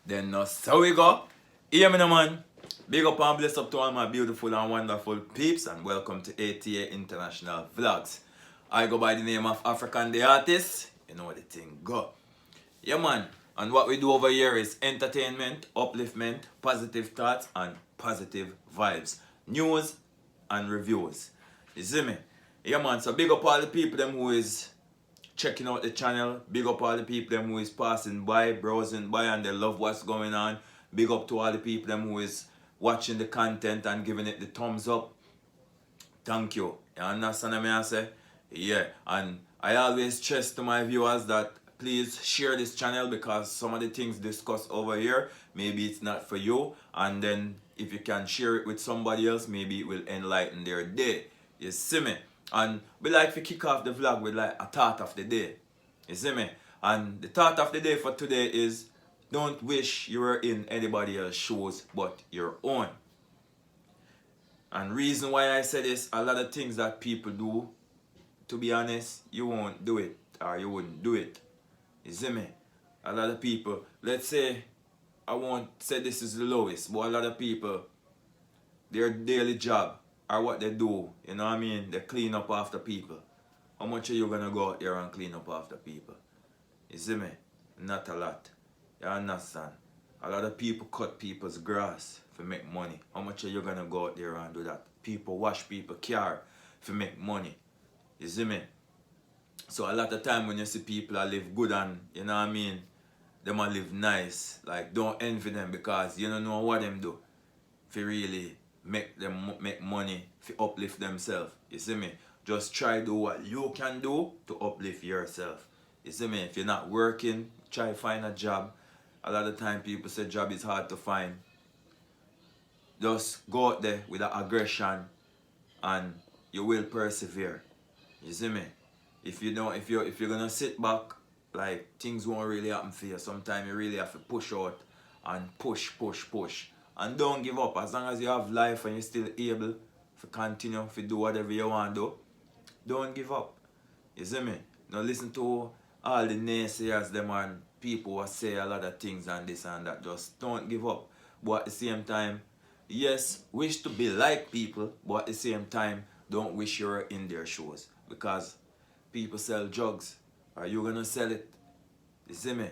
Then so we go. Hear me now, man. Big up and bless up to all my beautiful and wonderful peeps, and welcome to ATA International Vlogs. I go by the name of JDon Artiste. You know the thing go. Yeah, man. And what we do over here is entertainment, upliftment, positive thoughts, and positive vibes. News and reviews. You see me? Yeah, man. So big up all the people them who is checking out the channel. Big up all the people them who is passing by, browsing by, and they love what's going on. Big up to all the people them who is watching the content and giving it the thumbs up. Thank you. You understand what I say? Yeah. And I always stress to my viewers that please share this channel, because some of the things discussed over here, maybe it's not for you. And then if you can share it with somebody else, maybe it will enlighten their day. You see me? And we like to kick off the vlog with like a thought of the day. You see me? And the thought of the day for today is, don't wish you were in anybody else's shoes but your own. And reason why I say this, a lot of things that people do, to be honest, you won't do it, or you wouldn't do it. You see me? A lot of people, let's say, I won't say this is the lowest, but a lot of people, their daily job, or what they do, you know what I mean? They clean up after people. How much are you gonna go out there and clean up after people? You see me? Not a lot. You understand? A lot of people cut people's grass to make money. How much are you gonna go out there and do that? People wash people's car to make money. You see me? So a lot of time when you see people that live good and, you know what I mean, them a live nice, like don't envy them, because you don't know what them do if you really make them make money, if you uplift themselves. You see me? Just try do what you can do to uplift yourself. You see me? If you're not working, try find a job. A lot of time people say job is hard to find. Just go out there with an aggression and you will persevere. You see me? If you don't, if you're gonna sit back, like things won't really happen for you. Sometimes you really have to push out and push. And don't give up. As long as you have life and you're still able to continue to do whatever you want to do, don't give up. You see me? Now listen to all the naysayers them and people who say a lot of things and this and that. Just don't give up. But at the same time, yes, wish to be like people, but at the same time, don't wish you were in their shoes. Because people sell drugs. Are you gonna sell it? You see me?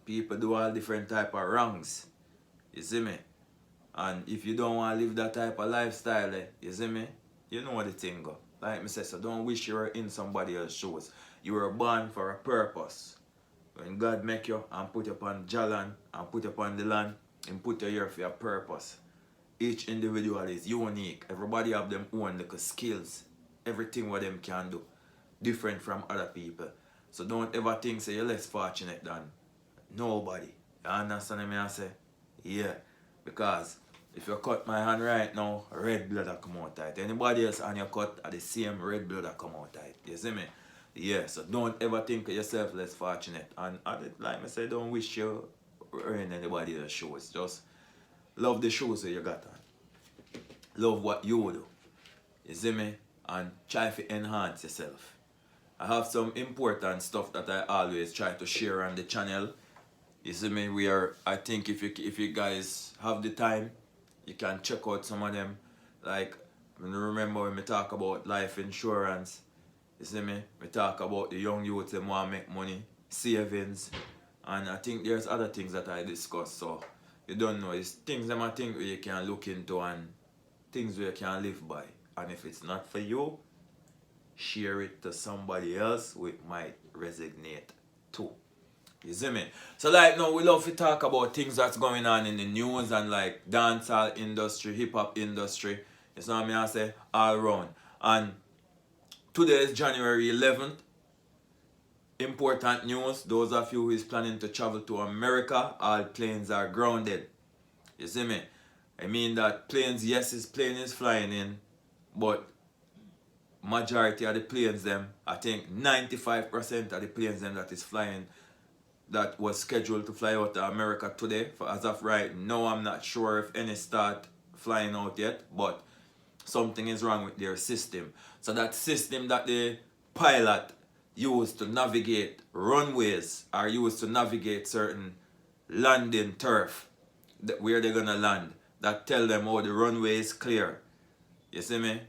People do all different type of wrongs. You see me? And if you don't want to live that type of lifestyle, you see me? You know what the thing go. Like me say, so don't wish you were in somebody else's shoes. You were born for a purpose. When God make you and put you upon Jalan and put you upon the land, and put you here for your purpose. Each individual is unique. Everybody have them own little skills. Everything what them can do. Different from other people. So don't ever think say you're less fortunate than nobody. You understand what I say? Yeah. Because if you cut my hand right now, red blood will come out tight. Anybody else on your cut at the same red blood will come out tight. You see me? Yeah, so don't ever think of yourself less fortunate. And like I said, don't wish you were in anybody else's shoes. Just love the shoes that you got on. Love what you do. You see me? And try to enhance yourself. I have some important stuff that I always try to share on the channel. You see me? I think if you guys have the time, you can check out some of them. Like, remember when we talk about life insurance, you see me? We talk about the young youth that want to make money, savings, and I think there's other things that I discuss. So you don't know, it's things that I think you can look into and things where you can live by. And if it's not for you, share it to somebody else who it might resonate too. You see me? So like now we love to talk about things that's going on in the news and like dancehall industry, hip hop industry. You know what I say? All around. And today is January 11th. Important news. Those of you who is planning to travel to America, all planes are grounded. You see me? I mean that planes, yes, plane is flying in, but majority of the planes them, I think 95% of the planes them that is flying, that was scheduled to fly out to America today. As of right now, I'm not sure if any start flying out yet, but something is wrong with their system. So that system that the pilot used to navigate runways, or used to navigate certain landing turf where they're gonna land. That tell them how the runway is clear. You see me?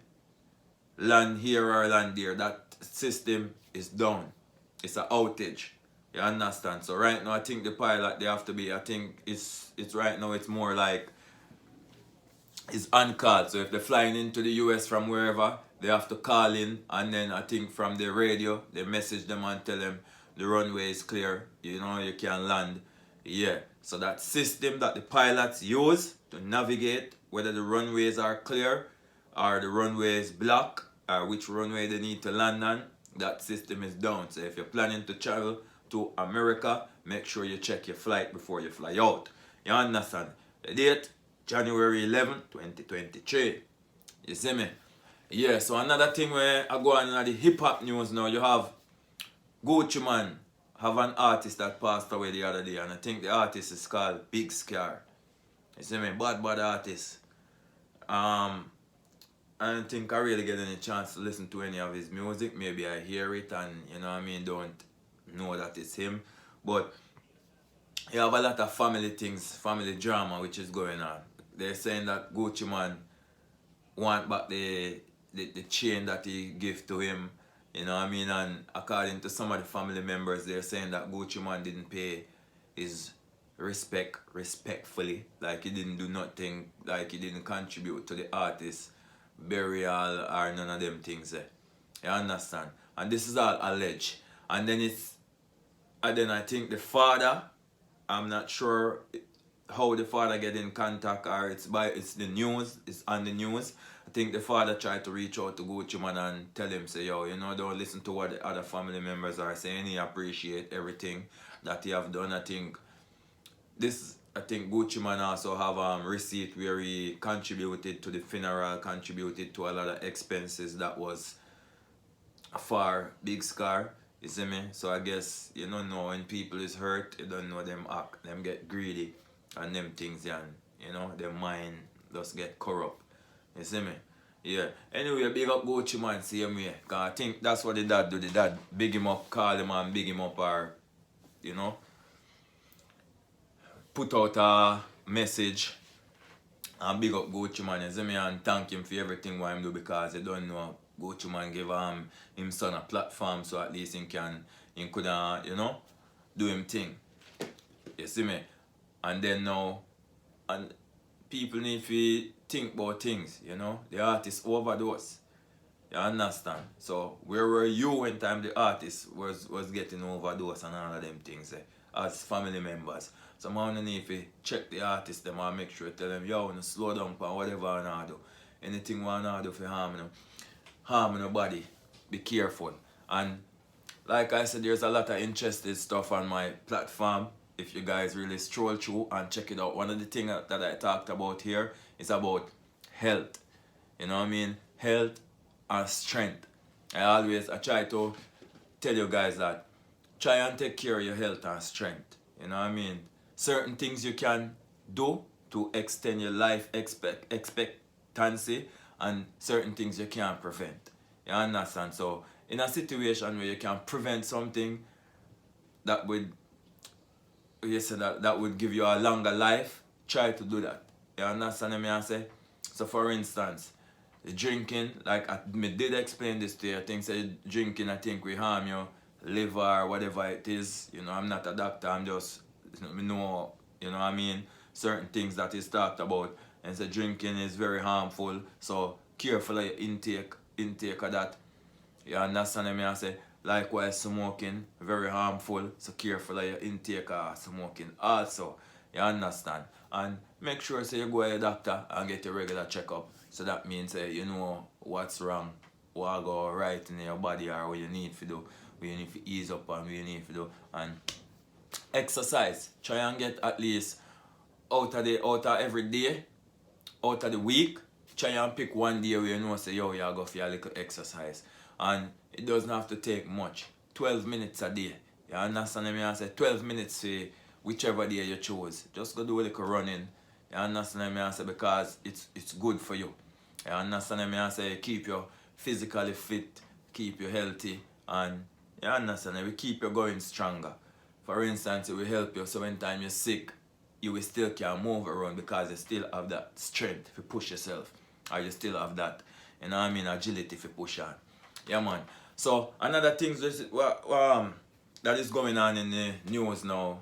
Land here or land there. That system is down. It's an outage. You understand? So right now I think the pilot they have to be, I think it's right now it's more like it's on call. So if they're flying into the US from wherever, they have to call in, and then I think from the radio they message them and tell them the runway is clear, you know, you can land. Yeah. So that system that the pilots use to navigate whether the runways are clear or the runway is blocked or which runway they need to land on, that system is down. So if you're planning to travel to America, make sure you check your flight before you fly out. You understand? The date, January 11, 2023. You see me? Yeah, so another thing where I go on in the hip hop news now, you have Gucci Man have an artist that passed away the other day, and I think the artist is called Big Scar. You see me? Bad artist. I don't think I really get any chance to listen to any of his music. Maybe I hear it and, you know what I mean, don't know that it's him. But you have a lot of family things, family drama which is going on. They're saying that Gucci Man want back the chain that he gave to him. You know what I mean? And according to some of the family members, they're saying that Gucci Man didn't pay his respectfully. Like he didn't do nothing, like he didn't contribute to the artist burial or none of them things there. You understand? And this is all alleged. And then I think the father, I'm not sure how the father get in contact, or it's the news, it's on the news. I think the father tried to reach out to Gucci Man and tell him, say, yo, you know, don't listen to what the other family members are saying. He appreciate everything that he have done. I think Gucci Man also have receipt where he contributed to the funeral, contributed to a lot of expenses that was for Big Scar. You see me? So I guess you don't know when people is hurt, you don't know them act, them get greedy and them things, and you know, their mind just get corrupt. You see me? Yeah. Anyway, big up Gucci Man, same way. Cause I think that's what the dad do. The dad big him up, call him and big him up, or, you know, put out a message and big up Gucci Man, you see me, and thank him for everything what him do, because you don't know Gucci Man give him son a platform, so at least he could you know, do him thing. You see me? And then now, and people need to think about things, you know. The artist overdose. You understand? So where were you when time the artist was getting overdose and all of them things, as family members? So I need to check the artist them and make sure tell them, yo, no slow down for whatever I wanna do. Anything I wanna do for harm nobody. Be careful. And like I said, there's a lot of interesting stuff on my platform. If you guys really stroll through and check it out. One of the things that I talked about here is about health. You know what I mean? Health and strength. I try to tell you guys that try and take care of your health and strength. You know what I mean? Certain things you can do to extend your life expectancy, and certain things you can't prevent. You understand? So in a situation where you can prevent something that would that would give you a longer life, try to do that. You understand what I say? So for instance, the drinking, like I did explain this to you, I think say drinking will harm your liver, whatever it is. You know, I'm not a doctor, I'm just, you know what I mean, certain things that is talked about, and so drinking is very harmful, so careful of your intake of that. You understand what I say? Likewise, smoking, very harmful, so careful of your intake of smoking also. You understand? And make sure so you go to your doctor and get your regular checkup. So that means you know what's wrong, what go right in your body, or what you need to do, what you need to ease up and what you need to do. And exercise. Try and get at least out of every day, out of the week, try and pick one day where you know say, yo, you go for a little exercise. And it doesn't have to take much. 12 minutes a day. You understand me? I say 12 minutes for whichever day you choose. Just go do a little running. You understand me? I say because it's good for you. You understand me? I say keep you physically fit, keep you healthy, and you understand me? We keep you going stronger. For instance, it will help you so when time you're sick, you will still can move around because you still have that strength to push yourself. Or you still have that, you know what I mean, agility to push on. Yeah, man. So another thing that is going on in the news now.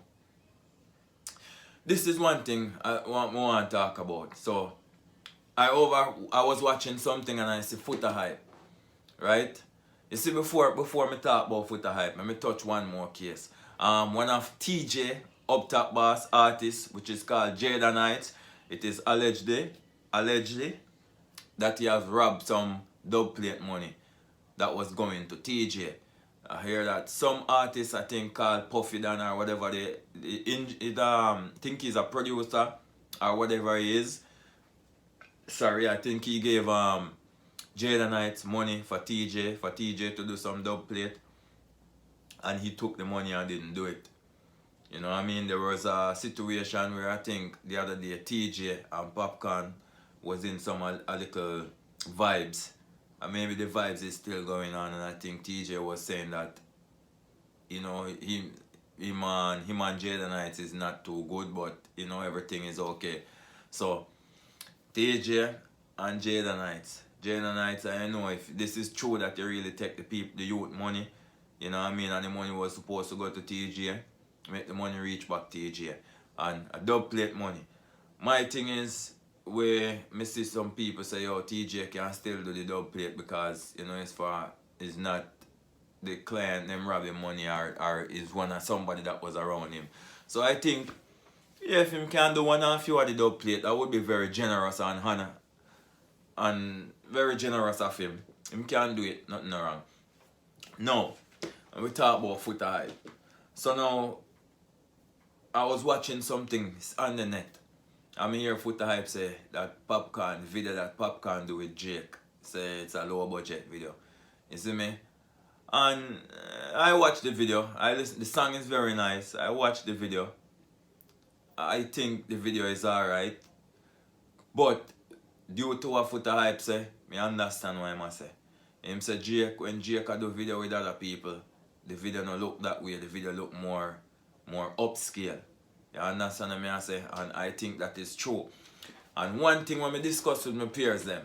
This is one thing I want to talk about. So I was watching something and I see Foota Hype, right? You see, before me talk about Foota Hype, let me touch one more case. One of Teejay up top boss artist, which is called JDon Heights, it is allegedly that he has robbed some Dubplate money that was going to Teejay. I hear that some artist, I think called Popcaan or whatever, think he's a producer or whatever he is. Sorry, I think he gave JDon Heights money for Teejay to do some Dubplate, and he took the money and didn't do it. You know what I mean? There was a situation where I think the other day Teejay and Popcaan was in some a little vibes. And maybe the vibes is still going on, and I think Teejay was saying that, you know, him and JDon Heights is not too good, but you know, everything is okay. So Teejay and JDon Heights. JDon Heights, I know if this is true that you really take the youth money, you know what I mean, and the money was supposed to go to Teejay, make the money reach back to Teejay, and a Dubplate money. My thing is, where me see some people say, yo, Teejay can still do the Dubplate because, you know, it's not the client them robbing money or is one of somebody that was around him. So I think, yeah, if him can do one or a few of the Dubplate, that would be very generous and honor. And very generous of him. Him can do it, nothing wrong. Now, we talk about Foota Hype. So now, I was watching something on the net. I'm hear Foota Hype say that Popcaan, video that Popcaan do with Jake, say it's a low budget video. You see me? And I watched the video. I listen. The song is very nice. I watched the video. I think the video is alright. But due to what Foota Hype say, me understand what I say. Him say Jake, when Jake do video with other people, the video don't look that way. The video look more upscale. You understand what I say? And I think that is true. And one thing when I discuss with my peers them,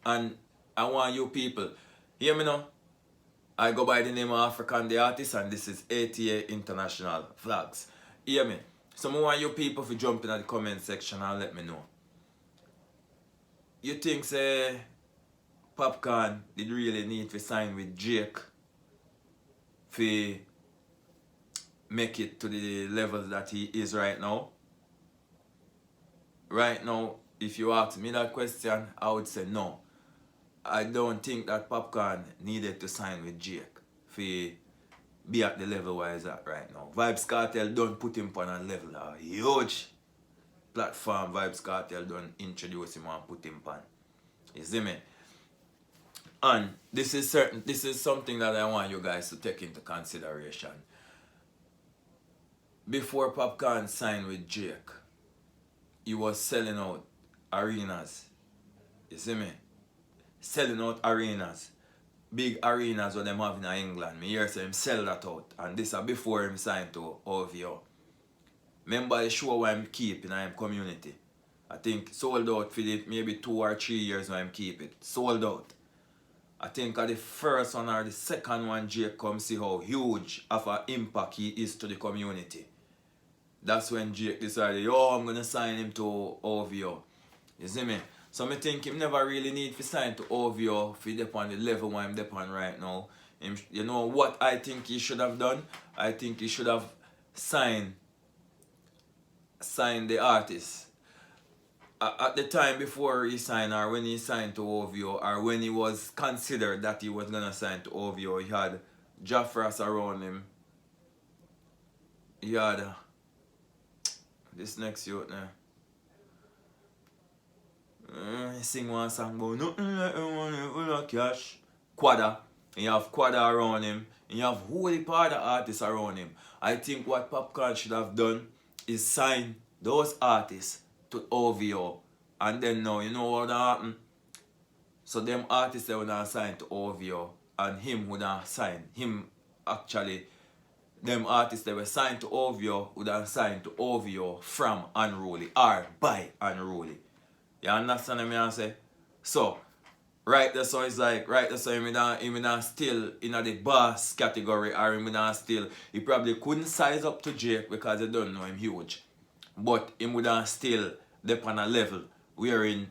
and I want you people, hear me now? I go by the name of African the Artist, and this is ATA International Vlogs. Hear me? So I want you people to jump in the comment section and let me know. You think say Popcaan did really need to sign with Jake for make it to the level that he is right now? Right now, if you ask me that question, I would say no. I don't think that Popcaan needed to sign with Jake for be at the level where he's at right now. Vybz Kartel don't put him on a level, a huge platform. Vybz Kartel don't introduce him and put him on. You see me? And this is something that I want you guys to take into consideration. Before Popcaan signed with Jake, he was selling out arenas. You see me? Selling out arenas. Big arenas what them have in England. Me hear say him sell that out. And this is before him signed to OVO. Remember the show where him keep in him community. I think sold out for the maybe 2 or 3 years when him keep it. Sold out. I think the first one or the second one Jake come see how huge of an impact he is to the community. That's when Jake decided, yo, I'm gonna sign him to OVO. You see me? So I think him never really need to sign to OVO for dep on the level where I'm dep on right now. You know what I think he should have done? I think he should have signed the artist. At the time before he signed, or when he signed to OVO, or when he was considered that he was gonna sign to OVO, he had Jaffras around him. He had this next youth now. He sing one song about nothing like money, cash. Quada. You have Quada around him. And you have whole part of artists around him. I think what Popcaan should have done is sign those artists to OVO. And then now, you know what happened? So them artists they would have signed to OVO. And him would have signed. Him actually them artists that were signed to OVO would have signed to OVO from Unruly or by Unruly. You understand what I say? So, right there, so it's like, right there, so him not still in the boss category, or him not still, he probably couldn't size up to Jake because they don't know him huge. But him would have still dep on a level wherein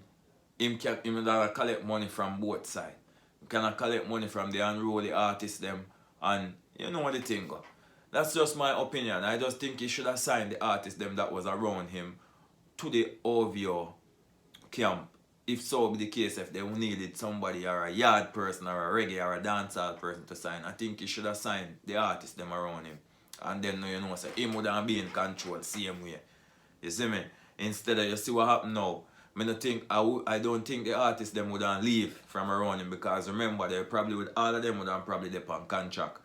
him would have collect money from both sides. He can collect money from the Unruly artists them, and you know what the thing go. That's just my opinion. I just think he should have signed the artists them that was around him to the OVO camp. If so be the case, if they needed somebody or a yard person or a reggae or a dancehall person to sign, I think he should have signed the artists them around him. And then you know, say him would have been in control same way. You see me? Instead of, you see what happened now. I don't think the artists them would have leave from around him, because remember, they probably with all of them would have probably dep on contract.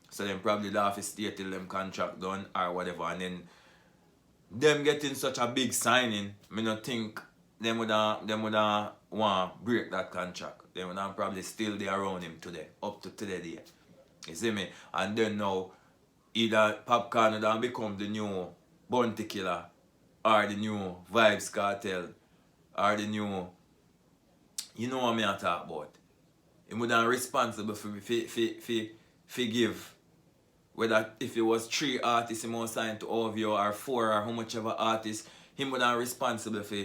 So then probably the office stay till them contract done or whatever, and then them getting such a big signing, I don't think them would want to break that contract. They would probably still there around him today, up to today day. You see me? And then now, either Popcaan would have become the new Bounty Killer, or the new Vibes Cartel, or the new, you know what I talk about. He would have responsible for give, whether if it was 3 artists he must sign to OVO or 4 or how much ever artists, him would have responsible for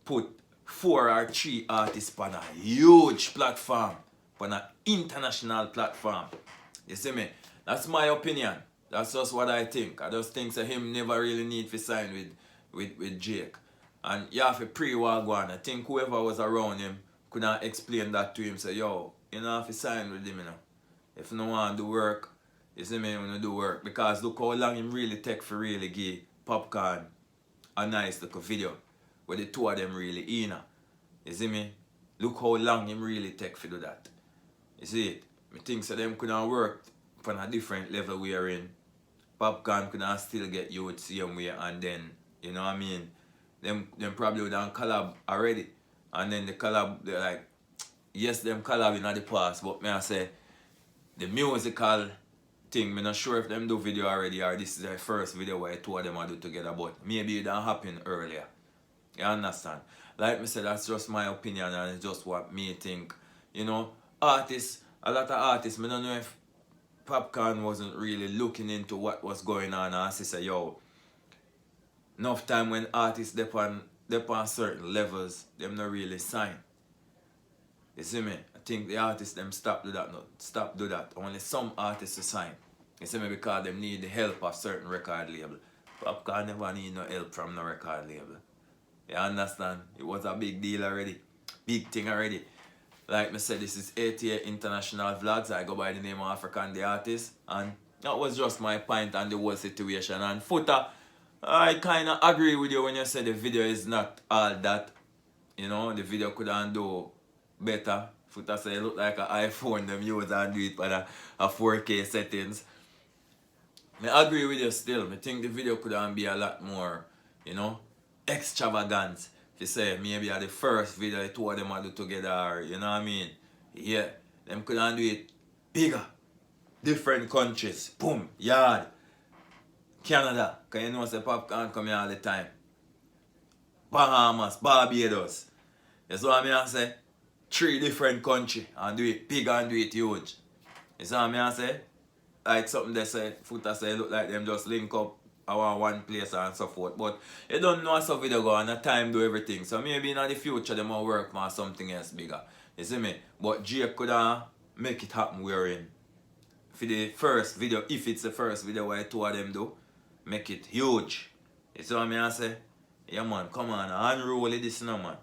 put 4 or 3 artists on a huge platform, on an international platform. You see me? That's my opinion. That's just what I think. I just think that him never really need to sign with Jake. And you have to pre-war. I think whoever was around him could not explain that to him. Say, yo, you don't have to sign with him, you know. If no one do work, you see me, when you do work. Because look how long him really take for really give Popcaan a nice little video where the two of them really in. You see me? Look how long him really take for do that. You see it? I think so them could have worked from a different level we are in. Popcaan could have still get you with same way, and then, you know what I mean? Them probably would have collab already. And then the collab, they're like, yes, them collab in the past, but may I say, the musical thing, I'm not sure if them do video already or this is their first video where two of them are do together, but maybe it done happen earlier. You understand? Like I said, that's just my opinion and it's just what me think. You know, artists, a lot of artists, I don't know if Popcaan wasn't really looking into what was going on, and I say, yo, enough time when artists dep on certain levels, them not really sign. You see me? I think the artists them stop do that. No, stop do that. Only some artists to sign. You see me? Because them need the help of certain record label. Popcaan never need no help from no record label. You understand? It was a big deal already. Big thing already. Like I said, this is 88 International Vlogs. I go by the name of African the Artist. And that was just my point on the whole situation. And Footer, I kind of agree with you when you say the video is not all that. You know, the video could have do better. Footer say it look like an iPhone them use and do it for a 4K settings. I agree with you still. I think the video could have be a lot more, you know, extravagant. If you say maybe at the first video the two of them are do together, or, you know what I mean? Yeah, them could have do it bigger. Different countries. Boom, yard. Canada, because you know say Popcaan come here all the time. Bahamas, Barbados. That's what I say. 3 different countries and do it big and do it huge. You see what I say? Like something they say, Footer say look like them just link up our one place and so forth. But you don't know how video go and the time do everything. So maybe in the future they might work on something else bigger. You see me? But Jake could make it happen wherein for the first video, if it's the first video where two of them do, make it huge. You see what I say? Yeah man, come on, unruly this now man.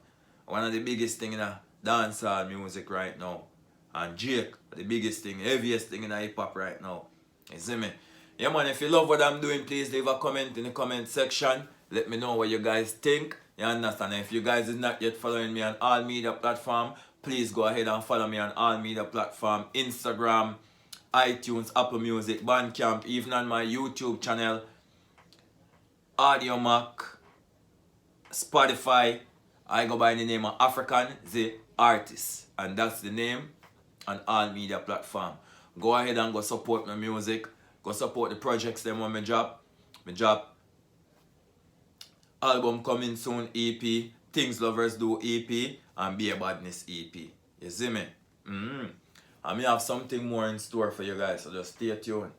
One of the biggest thing in the dancehall music right now. And Jake, the biggest thing, heaviest thing in the hip hop right now. You see me? Yeah man, if you love what I'm doing, please leave a comment in the comment section. Let me know what you guys think. You understand? And if you guys is not yet following me on all media platform, please go ahead and follow me on all media platform, Instagram, iTunes, Apple Music, Bandcamp, even on my YouTube channel, Audio Mac, Spotify. I go by the name of African the Artist, and that's the name on all media platform. Go ahead and go support my music. Go support the projects them when me drop. Me drop album coming soon EP, Things Lovers Do EP, and Be a Badness EP. You see me? And me have something more in store for you guys, so just stay tuned.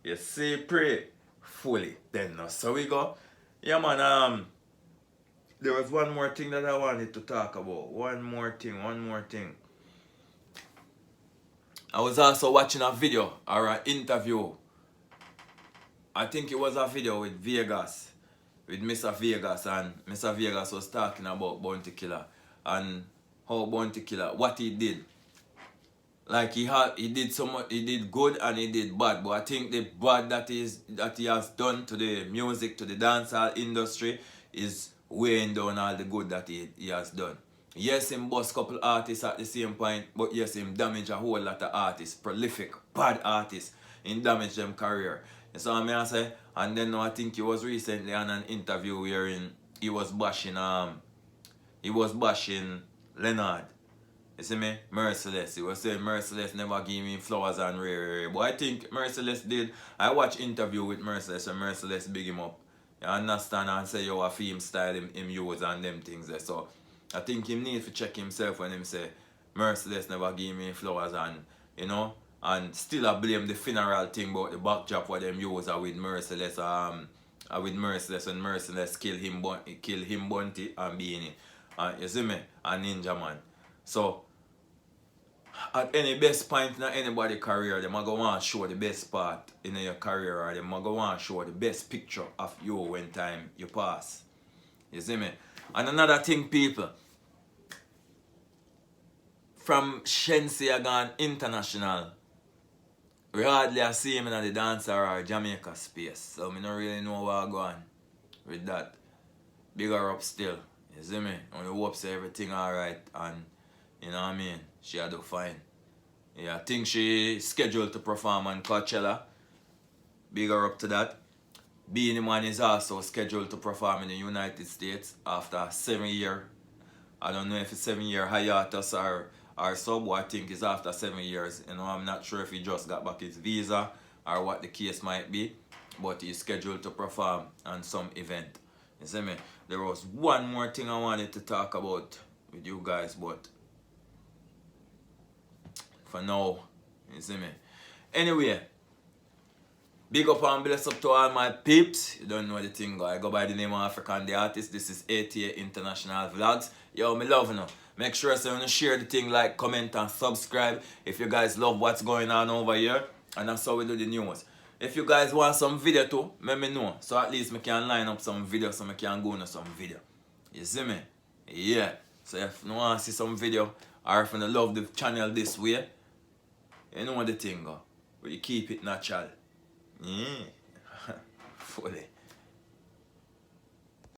You see, pray fully. Then now, so we go. Yeah man, there was one more thing that I wanted to talk about. One more thing. I was also watching a video or an interview. I think it was a video with Vegas, with Mr. Vegas, and Mr. Vegas was talking about Bounty Killer and how Bounty Killer, what he did. Like he did so much, he did good and he did bad, but I think the bad that he has done to the music, to the dancehall industry, is weighing down all the good that he has done. Yes, him bust couple artists at the same point, but yes, him damage a whole lot of artists, prolific, bad artists, him damage them career. You saw me I say? And then I think he was recently on an interview wherein he was bashing Leonard. You see me? Merciless. He was saying Merciless never give me flowers and rare. But I think Merciless did. I watched interview with Merciless and Merciless big him up. You understand? And say you a film style him use and them things there. So I think he need to check himself when him say Merciless never give me flowers and you know, and still I blame the funeral thing about the backdrop what them use with Merciless with Merciless and Merciless kill him Bunty and Beanie. You see me? And Ninja Man. So at any best point in anybody's career, they might go want to show the best part in your career, or they might go want to show the best picture of you when time you pass. You see me? And another thing, people, from Shensi I gone international, we hardly see him in the dancer or Jamaica space, so I don't really know where I'm going with that. Bigger up still, you see me? And we hope say everything alright, and you know what I mean? She had to fine. Yeah, I think she scheduled to perform on Coachella. Big her up to that. Beanie Man is also scheduled to perform in the United States after 7 years. I don't know if it's 7 year hiatus or so, but I think it's after 7 years. You know, I'm not sure if he just got back his visa or what the case might be, but he's scheduled to perform on some event. You see me? There was one more thing I wanted to talk about with you guys, but for now, you see me. Anyway, big up and bless up to all my peeps. You don't know the thing, I go by the name of African the Artist. This is ATA International Vlogs. Yo, me love you. Make sure so you share the thing, like, comment and subscribe if you guys love what's going on over here. And that's how we do the news. If you guys want some video too, let me know. So at least I can line up some video so I can go into some video. You see me? Yeah. So if you want to see some video or if you love the channel this way, you know what the thing go. But you keep it natural. Yeah. Fully.